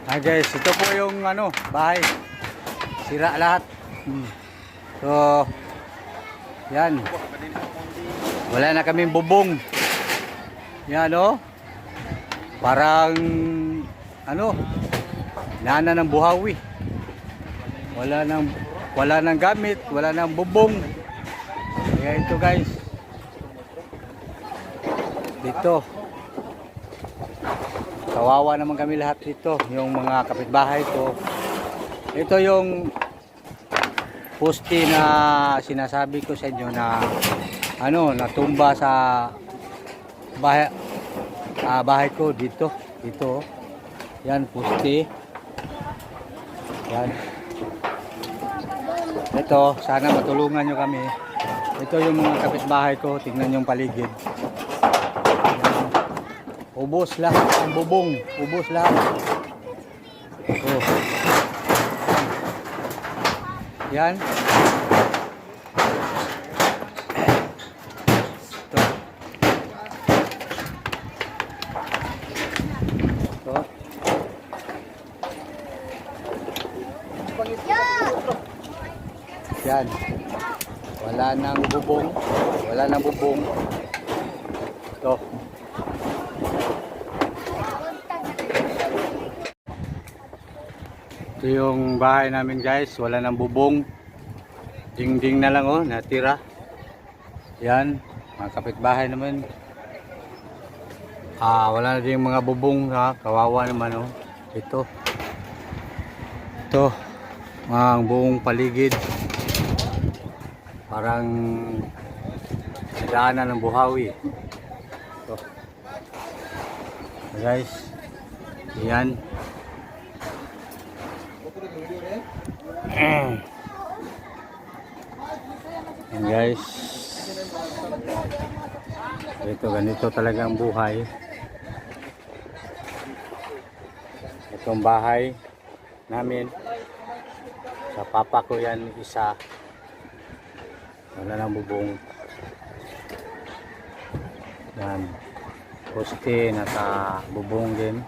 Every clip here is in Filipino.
Hi guys, ito po yung bahay. Sira lahat. So, yan. Wala na kaming bubong. Yan parang nana ng buhawi. Wala nang gamit, wala nang bubong. Kaya ito guys. Dito. Kawawa naman kami lahat dito, yung mga kapitbahay ko. Ito yung poste na sinasabi ko sa inyo na natumba sa bahay ko dito. Yan poste. Yan. Ito, sana matulungan nyo kami. Ito yung mga kapitbahay ko, tingnan yung paligid. Ubos lahat ang bubong, ubos lahat. Yan. Ito. Yan. Wala nang bubong. Ito. Ito yung bahay namin guys, wala nang bubong. Dingding na lang natira. Yan, mga kapitbahay naman. Wala na din mga bubong kawawa naman Ito. Ang buong paligid. Parang daanan ng buhawi. Ito. Guys, yan. Yan guys, ganito talaga ang buhay. Itong bahay namin sa papa ko yan, isa wala nang bubong. Yan, poste nasa bubong din.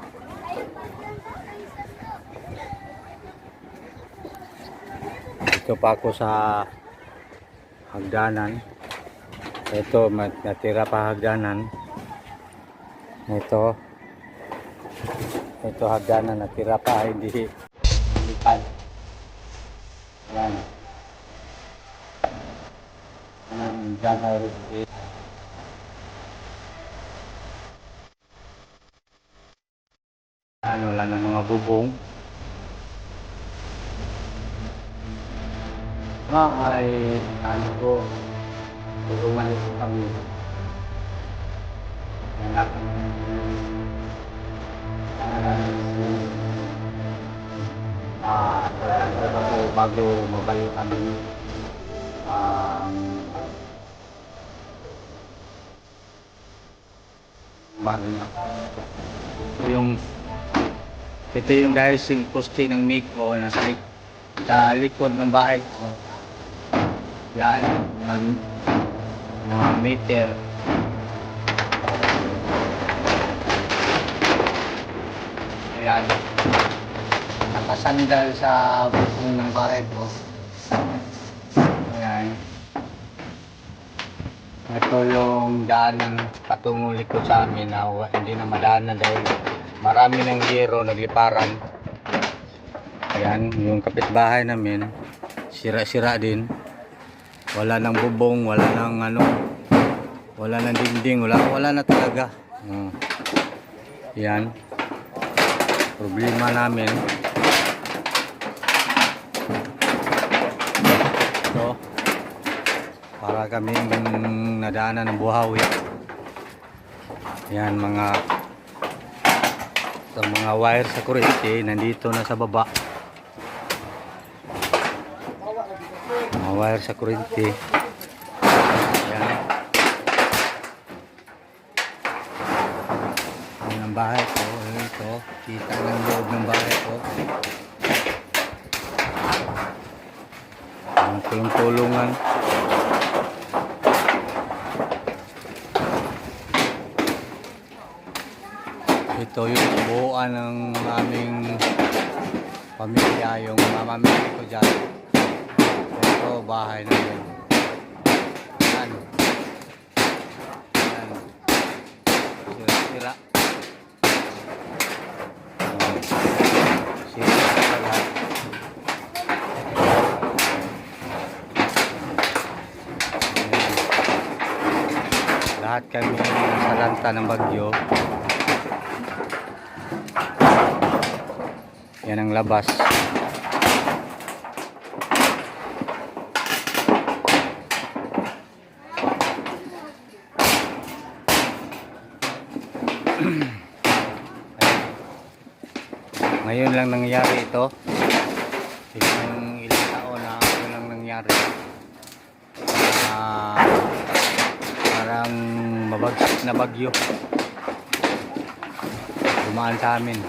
Dito pa ako sa hagdanan. Ito, natira pa hagdanan. Ito hagdanan, natira pa, hindi lipat. Yan. Diyan na rin. Wala na mga bubong. Ay tulungan ito kami. Anak bago mabalik kami. Ito yung guys, yung poste ng Miko sa likod ng bahay ko. Yan, mga meter. Ayan, nakasandal sa bukong ng bahay ko. Ayan. Ito yung daan patungong likod sa amin na hindi na madaanan dahil marami ng yero nagliparan. Ayan, yung kapitbahay namin, sira-sira din. Wala nang bubong, wala nang wala nang dingding, wala na talaga. Yan. Problema namin. Ito. Para kaming nadaanan ng buhawi. Yan, mga wire sa kuryente nandito na sa baba. Wire sa kuryente. Ayan. Ayan ang bahay ko. Ito. Kita ng loob ng bahay ko. Ang tulong-tulungan. Ito yung buuan ng aming pamilya yung mamamili ko dyan. Ito, bahay namin. Yan. Yan. Sira-sira. Sira sa lahat. Lahat kami sa lanta ng bagyo. Yan ang labas. Ngayon lang nangyari ito. Ilang taon na ito lang nangyari. Parang mabagsak na bagyo. Dumaan sa amin.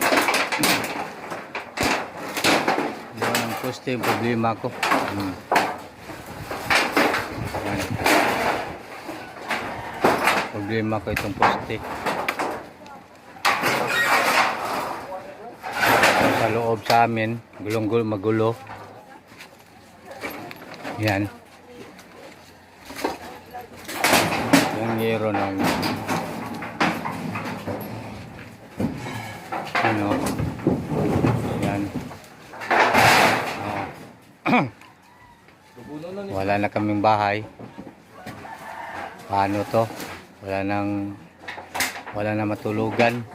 Yun ang poste yung problema ko. Yan. Problema ko itong poste. Sa loob sa amin, gulong-gulo, magulo. Yan. Yung yero ng ano. Yan. Wala na kaming bahay. Paano to? Wala na matulugan.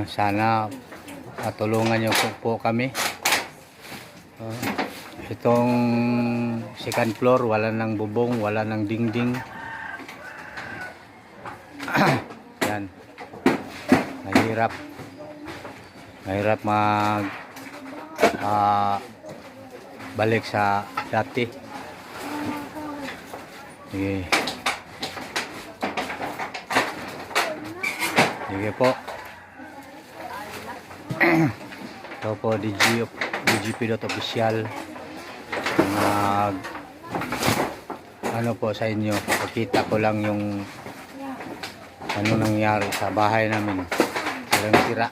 Sana matulungan niyo po kami. Itong second floor, wala nang bubong, wala nang dingding. Yan. Mahirap balik sa dati. Sige. Sige po. Ito po DGP.official ano po sa inyo, pakita ko lang yung ano nangyari sa bahay namin. Sira.